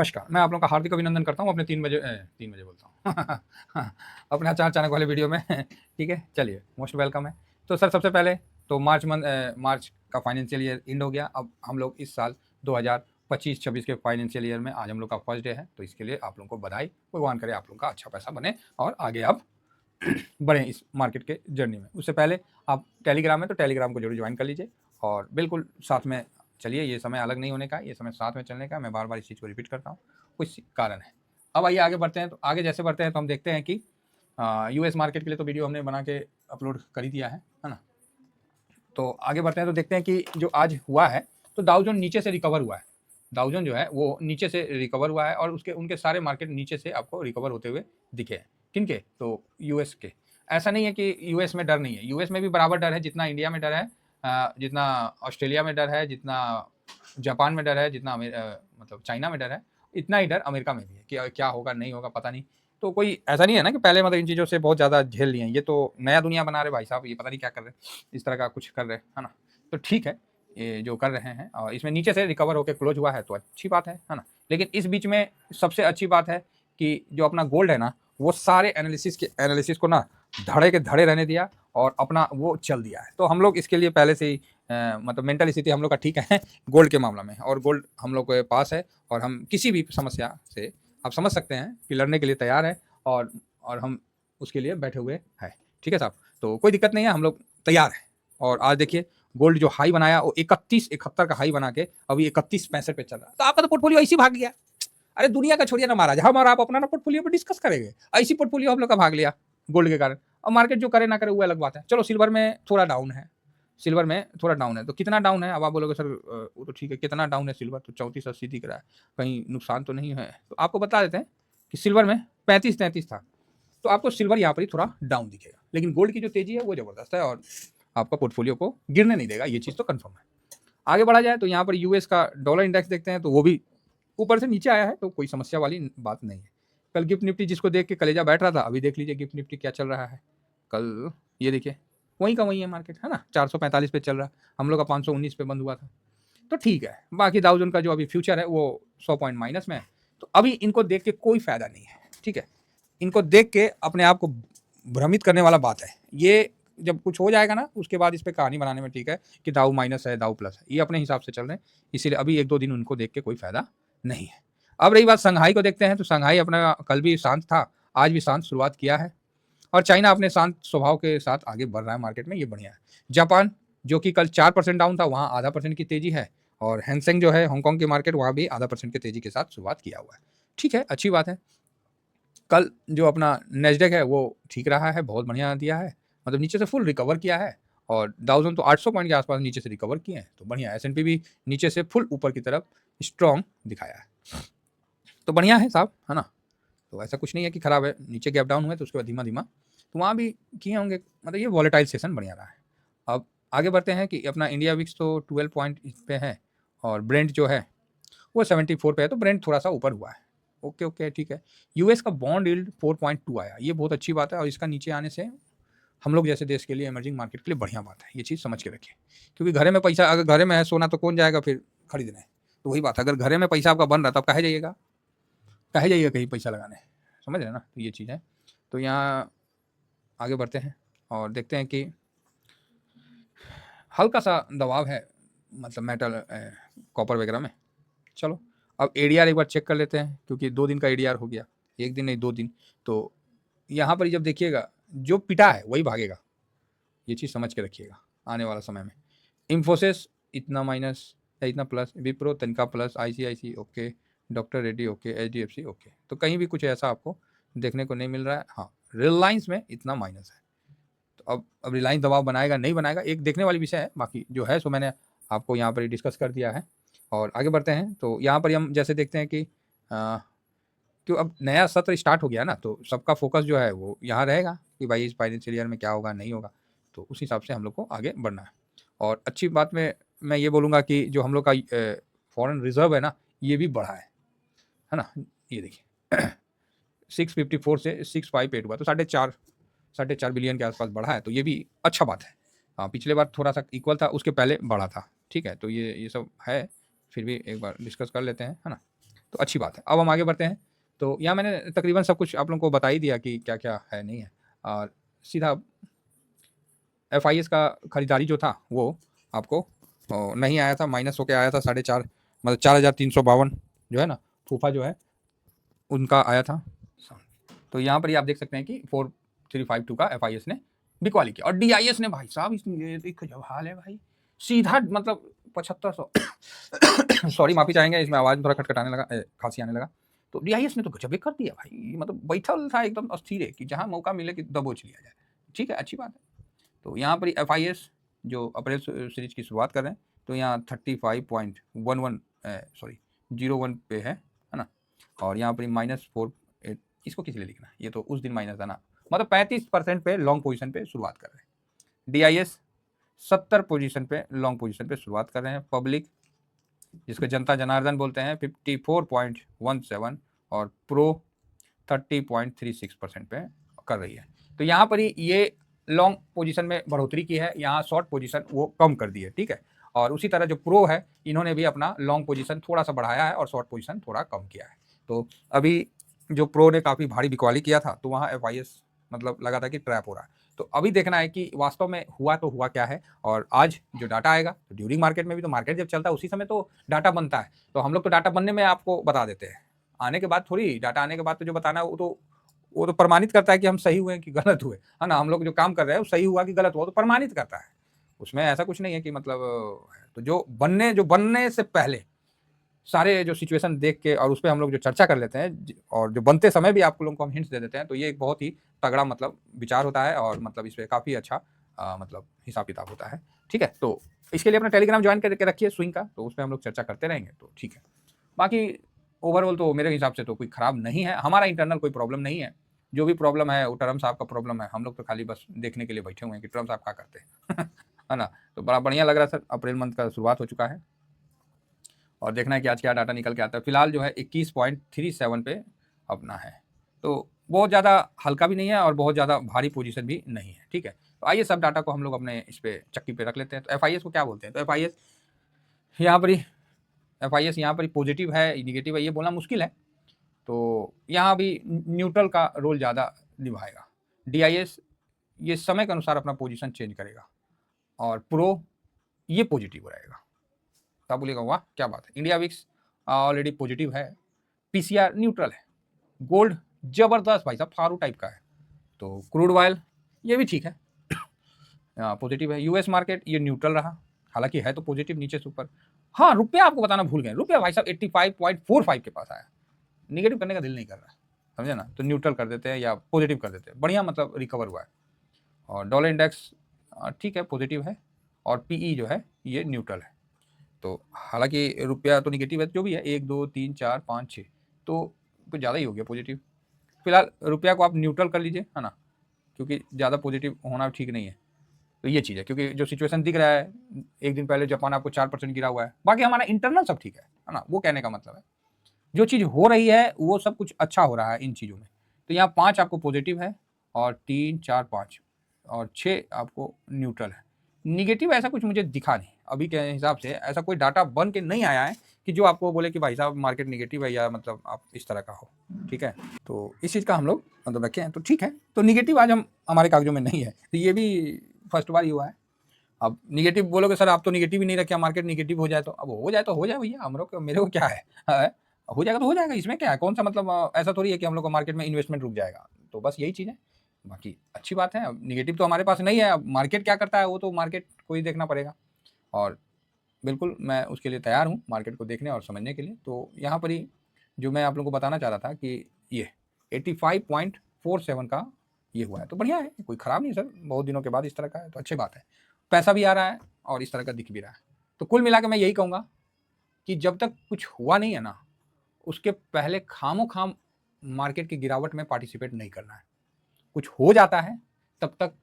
नमस्कार, मैं आप लोगों का हार्दिक अभिनंदन करता हूँ अपने 3 बजे बोलता हूँ अपने अचार अचानक वाले वीडियो में ठीक है, चलिए मोस्ट वेलकम है। तो सर सबसे पहले तो मार्च का फाइनेंशियल ईयर एंड हो गया। अब हम लोग इस साल 2025-26 के फाइनेंशियल ईयर में आज हम लोग का फर्स्ट डे है, तो इसके लिए आप लोगों को बधाई। भगवान करे आप लोगों का अच्छा पैसा बने और आगे आप बढ़ें इस मार्केट के जर्नी में। उससे पहले आप टेलीग्राम है तो टेलीग्राम को जरूर ज्वाइन कर लीजिए और बिल्कुल साथ में चलिए। ये समय अलग नहीं होने का, ये समय साथ में चलने का। मैं बार बार इस चीज़ को रिपीट करता हूँ, कुछ कारण है। अब आइए आगे बढ़ते हैं। तो आगे जैसे बढ़ते हैं तो हम देखते हैं कि यूएस मार्केट के लिए तो वीडियो हमने बना के अपलोड कर ही दिया है ना। तो आगे बढ़ते हैं तो देखते हैं कि जो आज हुआ है तो डाउ जोन नीचे से रिकवर हुआ है। डाउ जोन जो है वो नीचे से रिकवर हुआ है और उनके सारे मार्केट नीचे से आपको रिकवर होते हुए दिखे हैं। किनके? तो यूएस के। ऐसा नहीं है कि यूएस में डर नहीं है, यूएस में भी बराबर डर है जितना इंडिया में डर है, जितना ऑस्ट्रेलिया में डर है, जितना जापान में डर है, जितना मतलब चाइना में डर है, इतना ही डर अमेरिका में भी है कि क्या होगा नहीं होगा पता नहीं। तो कोई ऐसा नहीं है ना कि पहले मतलब इन चीज़ों से बहुत ज़्यादा झेल लिए हैं। ये तो नया दुनिया बना रहे भाई साहब, ये पता नहीं क्या कर रहे हैं, इस तरह का कुछ कर रहे हैं, है ना। तो ठीक है, ये जो कर रहे हैं और इसमें नीचे से रिकवर होकर क्लोज हुआ है तो अच्छी बात है ना। लेकिन इस बीच में सबसे अच्छी बात है कि जो अपना गोल्ड है ना, वो सारे एनालिसिस को ना धड़े के धड़े रहने दिया और अपना वो चल दिया है। तो हम लोग इसके लिए पहले से ही मतलब मेंटल स्थिति हम लोग का ठीक है गोल्ड के मामला में, और गोल्ड हम लोग के पास है और हम किसी भी समस्या से आप समझ सकते हैं कि लड़ने के लिए तैयार है और हम उसके लिए बैठे हुए हैं। ठीक है साहब, तो कोई दिक्कत नहीं है, हम लोग तैयार हैं। और आज देखिए गोल्ड जो हाई बनाया वो 3171 का हाई बना के अभी 3165 पे चल रहा है। तो आपका तो पोर्टफोलियो ऐसी भाग गया। अरे दुनिया का छोड़िए ना महाराज, हम और आप अपना ना पोर्टफोलियो पे डिस्कस करेंगे। ऐसी पोर्टफोलियो हम लोग का भाग लिया गोल्ड के कारण। और मार्केट जो करे ना करे वो अलग बात है। चलो सिल्वर में थोड़ा डाउन है, सिल्वर में थोड़ा डाउन है। तो कितना डाउन है? अब आप बोलोगे सर वो तो ठीक है, कितना डाउन है सिल्वर? तो 3480 दिख रहा है, कहीं नुकसान तो नहीं है? तो आपको बता देते हैं कि सिल्वर में 35-33 था, तो आपको सिल्वर यहाँ पर ही थोड़ा डाउन दिखेगा। लेकिन गोल्ड की जो तेजी है वो जबरदस्त है और आपका पोर्टफोलियो को गिरने नहीं देगा, ये चीज़ तो कंफर्म है। आगे बढ़ा जाए तो यहाँ पर यूएस का डॉलर इंडेक्स देखते हैं तो वो भी ऊपर से नीचे आया है, तो कोई समस्या वाली बात नहीं है। कल गिफ्ट निफ्टी जिसको देख के कलेजा बैठ रहा था, अभी देख लीजिए गिफ्ट निफ्टी क्या चल रहा है। कल ये देखिए वहीं का वहीं है मार्केट, है ना, 445 पे चल रहा है। हम लोग का 519 पे बंद हुआ था, तो ठीक है। बाकी दाउ जोन का जो अभी फ्यूचर है वो 100 पॉइंट माइनस में है। तो अभी इनको देख के कोई फायदा नहीं है, ठीक है। इनको देख के अपने आप को भ्रमित करने वाला बात है। ये जब कुछ हो जाएगा ना उसके बाद इस पर कहानी बनाने में ठीक है कि दाउ माइनस है दाउ प्लस है, ये अपने हिसाब से चल रहे हैं। इसीलिए अभी 1-2 दिन उनको देख के कोई फायदा नहीं है। अब रही बात संघाई को देखते हैं तो संघाई अपना कल भी शांत था, आज भी शांत शुरुआत किया है और चाइना अपने शांत स्वभाव के साथ आगे बढ़ रहा है मार्केट में, ये बढ़िया है। जापान जो कि कल 4% डाउन था, वहाँ आधा % की तेजी है। और हैंगसेंग जो है हांगकांग की मार्केट, वहाँ भी आधा % की तेजी के साथ शुरुआत किया हुआ है। ठीक है, अच्छी बात है। कल जो अपना नेस्डेक है वो ठीक रहा है, बहुत बढ़िया दिया है, मतलब नीचे से फुल रिकवर किया है। और डाउ जोन तो 800 पॉइंट के आसपास नीचे से रिकवर किए हैं, तो बढ़िया। एस&पी भी नीचे से फुल ऊपर की तरफ स्ट्रॉन्ग दिखाया है, तो बढ़िया है साहब, है ना। तो ऐसा कुछ नहीं है कि खराब है। नीचे गैप डाउन हुए तो उसके बाद धीमा धीमा तो वहाँ भी किए होंगे, मतलब ये वॉलेटाइल सेशन बढ़िया रहा है। अब आगे बढ़ते हैं कि अपना इंडिया विक्स तो 12 पॉइंट पे है और ब्रेंट जो है वो 74 पे है, तो ब्रेंट थोड़ा सा ऊपर हुआ है। ओके ओके, ठीक है। यूएस का बॉन्ड यील्ड 4.2 आया, ये बहुत अच्छी बात है। और इसका नीचे आने से हम लोग जैसे देश के लिए, इमर्जिंग मार्केट के लिए बढ़िया बात है। ये चीज़ समझ के रखिए, क्योंकि घरे में पैसा, अगर घरे में है सोना तो कौन जाएगा फिर खरीदने? तो वही बात है, अगर घरे में पैसा आपका बन रहा तब कहे जाइएगा, कहे जाइएगा कहीं पैसा लगाने, समझ रहे ना। तो ये चीज़ है। तो यहाँ आगे बढ़ते हैं और देखते हैं कि हल्का सा दबाव है, मतलब मेटल कॉपर वगैरह में। चलो अब एडीआर एक बार चेक कर लेते हैं, क्योंकि 2 दिन का एडीआर हो गया, 1 दिन नहीं 2 दिन। तो यहाँ पर जब देखिएगा जो पिटा है वही भागेगा, ये चीज़ समझ के रखिएगा आने वाला समय में। इन्फोसिस इतना माइनस या इतना प्लस, विप्रो तनका plus, ICICI okay, doctor Reddy okay, HDFC okay. तो कहीं भी कुछ ऐसा आपको देखने को नहीं मिल रहा है। हाँ, रिलायंस में इतना माइनस है, तो अब रिलायंस दबाव बनाएगा नहीं बनाएगा एक देखने वाली विषय है। बाकी जो है सो मैंने आपको यहाँ पर डिस्कस कर दिया है। और आगे बढ़ते हैं तो यहाँ पर हम जैसे देखते हैं कि क्यों अब नया सत्र स्टार्ट हो गया ना, तो सबका फोकस जो है वो यहाँ रहेगा कि भाई इस फाइनेंशियल ईयर में क्या होगा नहीं होगा। तो उस हिसाब से हम लोग को आगे बढ़ना है। और अच्छी बात में मैं ये बोलूँगा कि जो हम लोग का फॉरेन रिजर्व है ना, ये भी बढ़ा है ना। ये देखिए 654 से 658 हुआ, तो 4.5 बिलियन के आसपास बढ़ा है, तो ये भी अच्छा बात है। पिछले बार थोड़ा सा इक्वल था, उसके पहले बढ़ा था। ठीक है, तो ये सब है, फिर भी एक बार डिस्कस कर लेते हैं, है ना। तो अच्छी बात है। अब हम आगे बढ़ते हैं। तो यहाँ मैंने तकरीबन सब कुछ आप लोगों को बता ही दिया कि क्या-क्या है, नहीं है। और सीधा एफआईएस का खरीदारी जो था वो आपको नहीं आया था, माइनस होके आया था 4.5 मतलब 4,352 जो है ना, फूफा जो है उनका आया था। तो यहाँ पर ये आप देख सकते हैं कि 4352 का एफआईएस ने बिकवाली किया और डीआईएस ने भाई साहब ये एक गजब हाल है भाई, सीधा मतलब 7500 सॉरी माफी चाहेंगे, इसमें आवाज थोड़ा खटखटाने लगा, खांसी आने लगा। तो डीआईएस ने तो गजब कर दिया भाई, मतलब बैठल था एकदम अस्थिर है कि जहां मौका मिले कि दबोच लिया जाए। ठीक है, अच्छी बात है। तो यहाँ पर एफआईएस जो अप्रैल सीरीज की शुरुआत कर रहे हैं, तो यहाँ 35.11 सॉरी 01 पे है ना। और यहाँ पर -4, इसको किस लिए लिखना है, ये तो उस दिन माइनस था ना, मतलब 35% पे लॉन्ग पोजीशन पे शुरुआत कर रहे हैं। डीआईएस 70 पोजीशन पे लॉन्ग पोजीशन पे शुरुआत कर रहे हैं। पब्लिक जिसको जनता जनार्दन बोलते हैं 54.17 और प्रो 30.36% पे कर रही है। तो यहाँ पर ही ये लॉन्ग पोजीशन में बढ़ोतरी की है, यहाँ शॉर्ट पोजीशन वो कम कर दी है। ठीक है, और उसी तरह जो प्रो है इन्होंने भी अपना लॉन्ग पोजीशन थोड़ा सा बढ़ाया है और शॉर्ट पोजीशन थोड़ा कम किया है। तो अभी जो प्रो ने काफ़ी भारी बिकवाली किया था, तो वहाँ एफआईएस मतलब लगा था कि ट्रैप हो रहा है। तो अभी देखना है कि वास्तव में हुआ तो हुआ क्या है। और आज जो डाटा आएगा, तो ड्यूरिंग मार्केट में भी तो मार्केट जब चलता है उसी समय तो डाटा बनता है, तो हम लोग तो डाटा बनने में आपको बता देते हैं, आने के बाद थोड़ी, डाटा आने के बाद तो जो बताना है वो तो प्रमाणित करता है कि हम सही हुए कि गलत हुए, है ना। हम लोग जो काम कर रहे हैं वो सही हुआ कि गलत हुआ तो प्रमाणित करता है, उसमें ऐसा कुछ नहीं है कि मतलब। तो जो बनने से पहले सारे जो सिचुएशन देख के और उस पर हम लोग जो चर्चा कर लेते हैं और जो बनते समय भी आप लोगों को हम हिंट्स दे देते हैं, तो ये एक बहुत ही तगड़ा मतलब विचार होता है और मतलब इस पर काफ़ी अच्छा मतलब हिसाब किताब होता है। ठीक है, तो इसके लिए अपना टेलीग्राम ज्वाइन करके रखिए स्विंग का, तो उस पर हम लोग चर्चा करते रहेंगे। तो ठीक है, बाकी ओवरऑल तो मेरे हिसाब से तो कोई ख़राब नहीं है, हमारा इंटरनल कोई प्रॉब्लम नहीं है। जो भी प्रॉब्लम है वो ट्रम्प साहब का प्रॉब्लम है, हम लोग तो खाली बस देखने के लिए बैठे हुए हैं कि ट्रम्प साहब क्या करते हैं है ना। तो बड़ा बढ़िया लग रहा है सर, अप्रैल मंथ का शुरुआत हो चुका है और देखना है कि आज क्या डाटा निकल के आता है। फिलहाल जो है 21.37 पे अपना है, तो बहुत ज़्यादा हल्का भी नहीं है और बहुत ज़्यादा भारी पोजीशन भी नहीं है। ठीक है, तो आइए सब डाटा को हम लोग अपने इस पे चक्की पे रख लेते हैं। तो एफआईएस को क्या बोलते हैं, तो एफआईएस यहाँ पर ही पॉजिटिव है निगेटिव है ये बोलना मुश्किल है, तो यहाँ भी न्यूट्रल का रोल ज़्यादा निभाएगा। डीआईएस ये समय के अनुसार अपना पोजीशन चेंज करेगा और प्रो ये पॉजिटिव रहेगा। तो आप बोलिएगा वाह क्या बात है, इंडिया विक्स ऑलरेडी पॉजिटिव है, पीसीआर न्यूट्रल है, गोल्ड जबरदस्त भाई साहब फारू टाइप का है, तो क्रूड ऑयल ये भी ठीक है पॉजिटिव है। यूएस मार्केट ये न्यूट्रल रहा, हालांकि है तो पॉजिटिव नीचे से ऊपर। हाँ, रुपया आपको बताना भूल गए, रुपया भाई साहब 85.45 के पास आया, निगेटिव करने का दिल नहीं कर रहा है, समझे ना, तो न्यूट्रल कर देते हैं या पॉजिटिव कर देते हैं, बढ़िया मतलब रिकवर हुआ है। और डॉलर इंडेक्स ठीक है पॉजिटिव है और पीई जो है ये न्यूट्रल है। तो हालांकि रुपया तो निगेटिव है, जो भी है 1 2 3 4 5 6 तो कुछ ज़्यादा ही हो गया पॉजिटिव। फिलहाल रुपया को आप न्यूट्रल कर लीजिए, है ना, क्योंकि ज़्यादा पॉजिटिव होना ठीक नहीं है। तो ये चीज़ है, क्योंकि जो सिचुएशन दिख रहा है, एक दिन पहले जापान आपको 4% गिरा हुआ है, बाकी हमारा इंटरनल सब ठीक है ना, वो कहने का मतलब है जो चीज़ हो रही है वो सब कुछ अच्छा हो रहा है इन चीज़ों में। तो यहाँ 5 आपको पॉजिटिव है और 3 4 5 और 6 आपको न्यूट्रल है। निगेटिव ऐसा कुछ मुझे दिखा नहीं अभी के हिसाब से, ऐसा कोई डाटा बन के नहीं आया है कि जो आपको बोले कि भाई साहब मार्केट निगेटिव है या मतलब आप इस तरह का हो। ठीक है, तो इस चीज़ का हम लोग मतलब रखे हैं, तो ठीक है। तो निगेटिव आज हम हमारे कागजों में नहीं है, तो ये भी फर्स्ट बार ही हुआ है। अब निगेटिव बोलोगे सर आप तो निगेटिव ही नहीं रखे, मार्केट निगेटिव हो जाए तो, अब हो जाए तो हो जाए भैया, हम लोग मेरे को क्या है, हो जाएगा तो हो जाएगा, इसमें क्या है, कौन सा मतलब ऐसा थोड़ी है कि हम लोग का मार्केट में इन्वेस्टमेंट रुक जाएगा। तो बस यही चीज़ है, बाकी अच्छी बात है। अब निगेटिव तो हमारे पास नहीं है, अब मार्केट क्या करता है वो तो मार्केट को ही देखना पड़ेगा और बिल्कुल मैं उसके लिए तैयार हूँ मार्केट को देखने और समझने के लिए। तो यहाँ पर ही जो मैं आप लोगों को बताना चाह रहा था कि ये 85.47 का ये हुआ है, तो बढ़िया है, कोई ख़राब नहीं सर, बहुत दिनों के बाद इस तरह का है तो अच्छी बात है, पैसा भी आ रहा है और इस तरह का दिख भी रहा है। तो कुल मिला के मैं यही कहूँगा कि जब तक कुछ हुआ नहीं है ना, उसके पहले खामोखाम मार्केट की गिरावट में पार्टिसिपेट नहीं करना है। कुछ हो जाता है तब तक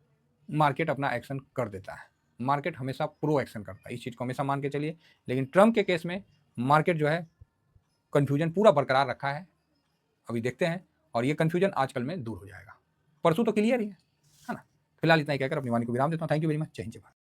मार्केट अपना एक्शन कर देता है, मार्केट हमेशा प्रो एक्शन करता है, इस चीज़ को हमेशा मान के चलिए। लेकिन ट्रम्प के केस में मार्केट जो है कन्फ्यूजन पूरा बरकरार रखा है, अभी देखते हैं और ये कन्फ्यूजन आजकल में दूर हो जाएगा, परसों तो क्लियर ही है ना। फिलहाल इतना ही कहकर अपनी वाणी को विराम देता हूँ। थैंक यू वेरी मच, जय हिंद जय भारत।